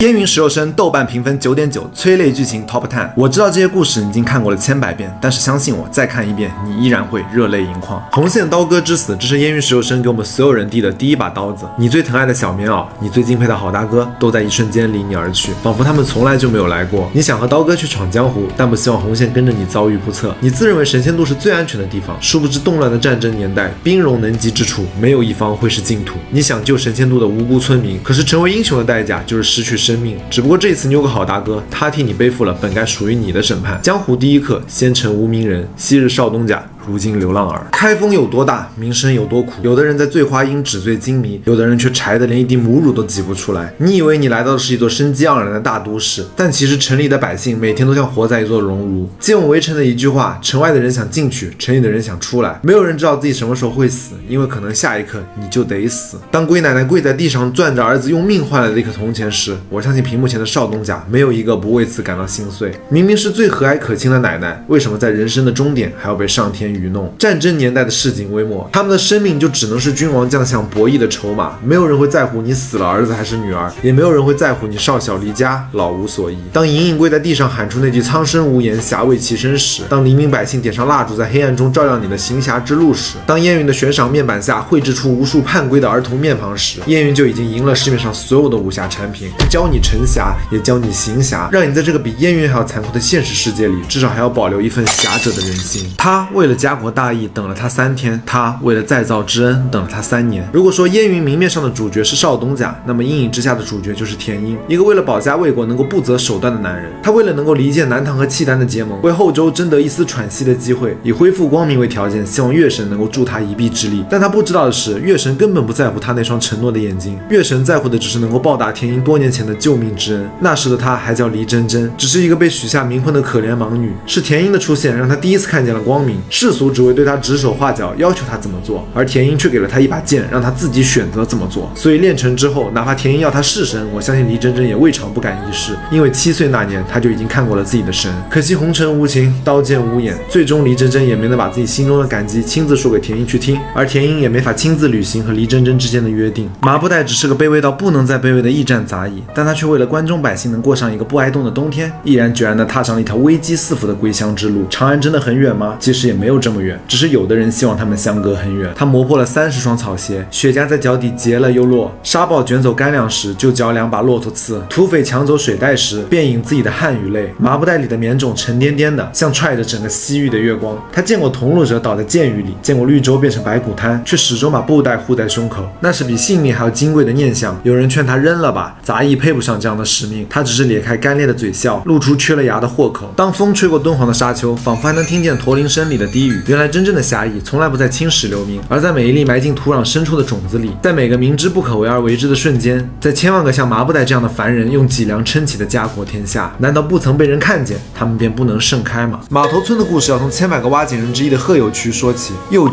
烟雲十六聲豆瓣評分9.9，催淚劇情 Top 10。我知道這些故事你已經看過了千百遍，但是相信我，再看一遍，你依然會熱淚盈眶。紅線刀割之死，這是煙雲十六聲給我們所有人遞的第一把刀子。你最疼愛的小棉襖，你最敬佩的好大哥，都在一瞬間離你而去，仿佛他們從來就沒有來過。你想和刀哥去闖江湖，但不希望紅線跟着你遭遇不測。你自認為神仙渡是最安全的地方，殊不知動亂的戰爭年代，兵戎能及之處，沒有一方會是淨土。你想救神仙渡的無辜村民，可是成為英雄的代價就是失去生命。只不過這次你有個好大哥，他替你背負了本該屬於你的審判。江湖第一課，先成無名人，昔日少東家，如今流浪兒。開封有多大，名聲有多苦。有的人在醉花陰紙醉金迷，有的人卻柴得連一滴母乳都擠不出來。你以為你來到的是一座生機盎然的大都市，但其實城裡的百姓每天都像活在一座熔爐。借用圍城的一句話，城外的人想進去，城裡的人想出來。没有人知道自己什麼時候會死，因為可能下一刻你就得死。當龜奶奶跪在地上攥着兒子用命換來的一顆銅錢時，我相信屏幕前的少東家沒有一個不為此感到心碎。明明是最和藹可親的奶奶，為什麼在人生的終點還要被上天愚弄？戰爭年代的市井微末，他們的生命就只能是君王將相博弈的籌碼。沒有人會在乎你死了兒子還是女兒，也沒有人會在乎你少小離家老無所依。當隱隱跪在地上喊出那句蒼生無言俠為其身時，當黎民百姓點上蠟燭在黑暗中照亮你的行俠之路時，當燕雲的懸賞面板下繪製出無數叛歸的兒童面龐時，燕雲就已經贏了市面上所有的武俠產品。教你成俠，也教你行俠，讓你在這個比燕雲還要殘酷的現實世界裡，至少還要保留一份俠者的人心。他為了家國大義等了他3天，他為了再造之恩等了他3年。如果說燕雲明面上的主角是少東家，那麼陰影之下的主角就是田英，一個為了保家衛國能夠不擇手段的男人。他為了能夠離間南唐和契丹的結盟，為後周爭得一絲喘息的機會，以恢復光明為條件，希望月神能夠助他一臂之力。但他不知道的是，月神根本不在乎他那雙承諾的眼睛，月神在乎的只是能夠報答田英多年前的救命之恩。那時的他還叫黎真真，只是一個被許下冥婚的可憐盲女。是田英的出現讓他第一次看見了光明，世俗只會對他指手畫腳，要求他怎麼做，而田英卻給了他一把劍，讓他自己選擇怎麼做。所以練成之後，哪怕田英要他弑神，我相信黎真真也未嘗不敢一試，因為7歲那年他就已經看過了自己的神。可惜紅塵無情，刀劍無眼，最終黎真真也没能把自己心中的感激親自說給田英去聽，而田英也沒法親自履行和黎真真之間的約定。麻布袋只是個卑微到不能再卑微的驛站雜役，但他卻為了關中百姓能過上一個不挨凍的冬天，毅然決然地踏上了一條危機四伏的歸鄉之路。長安真的很遠嗎？其實也沒有這麼遠，只是有的人希望他們相隔很遠。他磨破了30雙草鞋，雪茄在腳底結了又落，沙暴捲走乾糧時就嚼2把駱駝刺，土匪搶走水袋時便飲自己的汗與淚。麻布袋裡的棉種沉甸甸的，像踹着整個西域的月光。他見過同路者倒在箭雨裡，見過綠洲變成白骨灘，卻始終把布袋護在胸口，那是比性命還要金貴的念想。有人勸他扔了吧，雜役配不上這樣的使命，他只是咧開乾裂的嘴笑，露出缺了牙的豁口。當風吹過敦煌的沙丘，仿佛還能聽見駝鈴聲裡的低語。原來真正的俠義從來不在青史留名，而在每一粒埋進土壤深處的種子裡，在每個明知不可為而為之的瞬間，在千萬個像麻布袋這樣的凡人用脊梁撐起的家國天下，難道不曾被人看見，他們便不能盛開嗎？碼頭村的故事要從千百個挖井人之一的賀有渠說起。有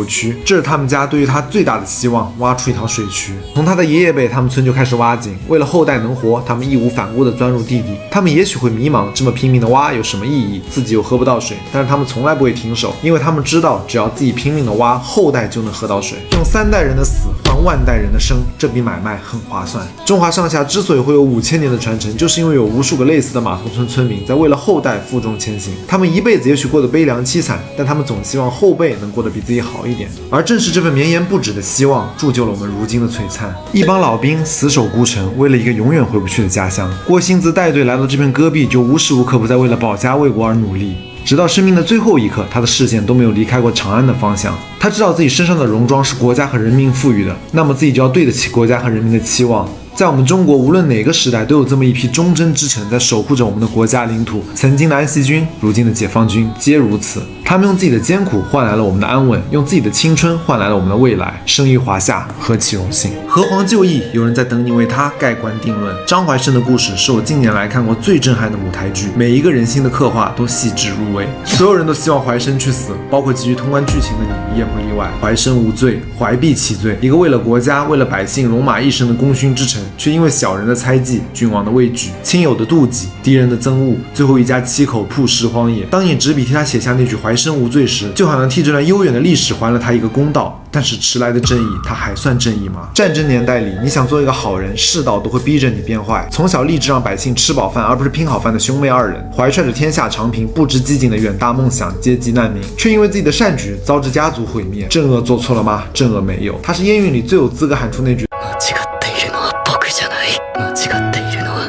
渠，這是他們家對於他最大的希望，挖出一條水渠。從他的爺爺輩，他們村就開始挖井，為了後代能活，他們義無反顧地鑽入地底。他們也許會迷茫，這麼拼命的挖有什麼意義？自己又喝不到水，但是他們從來不會停手，因為他們知道，只要自己拼命的挖，後代就能喝到水。用3代人的死換萬代人的生，這筆買賣很划算。中華上下之所以會有5000年的傳承，就是因為有無數個類似的碼頭村村民在為了後代負重前行。他們一輩子也許過得悲涼淒慘，但他們總希望後輩能過得比自己好一點。而正是這份綿延不止的希望，鑄就了我們如今的璀璨。一幫老兵死守孤城，為了一個永遠回不去的家鄉。郭興子帶隊來到這片戈壁，就無時無刻不在為了保家衛國而努力。直到生命的最後一刻，他的視線都沒有離開過長安的方向。他知道自己身上的戎裝是國家和人民賦予的，那麼自己就要對得起國家和人民的期望。在我們中國，無論哪個時代，都有這麼一批忠贞之臣在守護着我們的國家領土。曾經的安錫軍，如今的解放軍，皆如此。他們用自己的艱苦換來了我們的安穩，用自己的青春換來了我們的未來。生於華夏，何其榮幸！娥皇就義，有人在等你為他蓋棺定論。張懷生的故事是我近年來看過最震撼的舞台劇，每一個人心的刻畫都細緻入微。所有人都希望懷生去死，包括急於通關劇情的你，也不例外。懷生無罪，懷璧其罪。一個為了國家、為了百姓戎馬一生的功勳之臣，卻因為小人的猜忌、君王的畏懼、親友的妒忌、敵人的憎惡，最後一家7口曝屍荒野。當你執筆替他寫下那句懷生生無罪時，就好像替這段悠遠的歷史還了他一個公道。但是遲來的正義，它還算正義嗎？戰爭年代裡，你想做一個好人，世道都會逼着你變壞。從小立志讓百姓吃飽飯，而不是拼好飯的兄妹二人，懷揣着天下長平、不知飢饉的遠大夢想，接濟難民，卻因為自己的善舉遭致家族毀滅。鄭惡做錯了嗎？鄭惡沒有，他是燕雲裡最有資格喊出那句間違っているのは僕じゃない。間違っているのは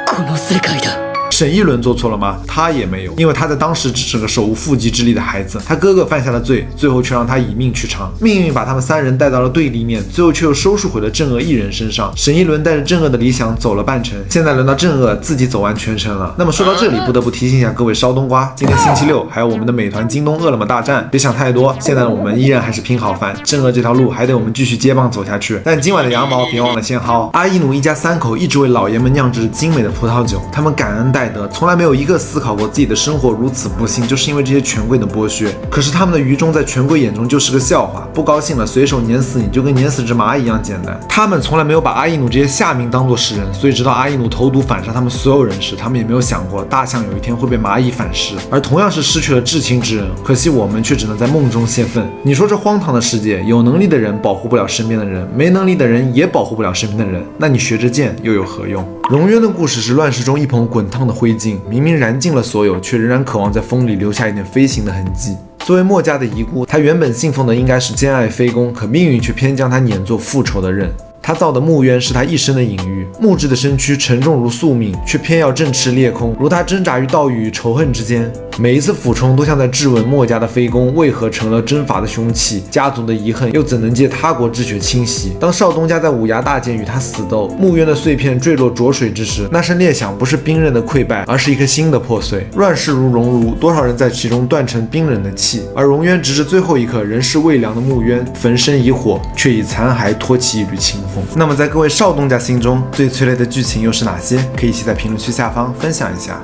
この世界だ。沈一伦做錯了嗎？他也沒有，因為他在當時只是個手無縛雞之力的孩子，他哥哥犯下了罪，最後卻讓他以命去償。命運把他們三人帶到了對立面，最後卻又收束回了鄭惡一人身上。沈一倫帶着鄭惡的理想走了半程，現在輪到鄭惡自己走完全程了。那麼說到這裡，不得不提醒一下各位燒冬瓜，今天星期六，還有我們的美團、京東、餓了麼大戰，別想太多。現在的我們依然還是拼好飯，鄭惡這條路還得我們繼續接棒走下去。但今晚的羊毛別忘了先薅。阿依努一家三口一直為老爺們釀制精美的葡萄酒，他們感恩戴德，從來沒有一個思考過自己的生活如此不幸，就是因為這些權貴的剝削。可是他們的愚忠在權貴眼中就是個笑話，不高興了隨手碾死你，就跟碾死隻螞蟻一樣簡單。他們從來沒有把阿依努這些下民當作是人，所以直到阿依努投毒反殺他們所有人時，他們也沒有想過大象有一天會被螞蟻反噬。而同樣是失去了至親之人，可惜我們卻只能在夢中泄憤。你說這荒唐的世界，有能力的人保護不了身邊的人，沒能力的人也保護不了身邊的人，那你學着劍又有何用？榮淵的故事是亂世中一捧滾燙的灰燼，明明燃盡了所有，卻仍然渴望在風裡留下一點飛行的痕跡。作為墨家的遺孤，他原本信奉的應該是兼愛非攻，可命運卻偏將他碾作復仇的刃。他造的木淵是他一生的隱喻，木質的身軀沉重如宿命，卻偏要振翅裂空，如他掙扎於道義與仇恨之間。每一次俯衝都像在質問墨家的非攻為何成了征伐的兇器，家族的遺恨又怎能借他國之血清洗？當少東家在五崖大劍與他死鬥，木淵的碎片墜落濁水之時，那聲裂響不是兵刃的潰敗，而是一顆心的破碎。亂世如熔爐，多少人在其中斷成冰冷的氣，而榮淵直至最後一刻仍是未涼的木淵，焚身以火，卻以殘骸托起一縷清風。那麼在各位少東家心中，最催淚的劇情又是哪些？可以寫在評論區下方分享一下。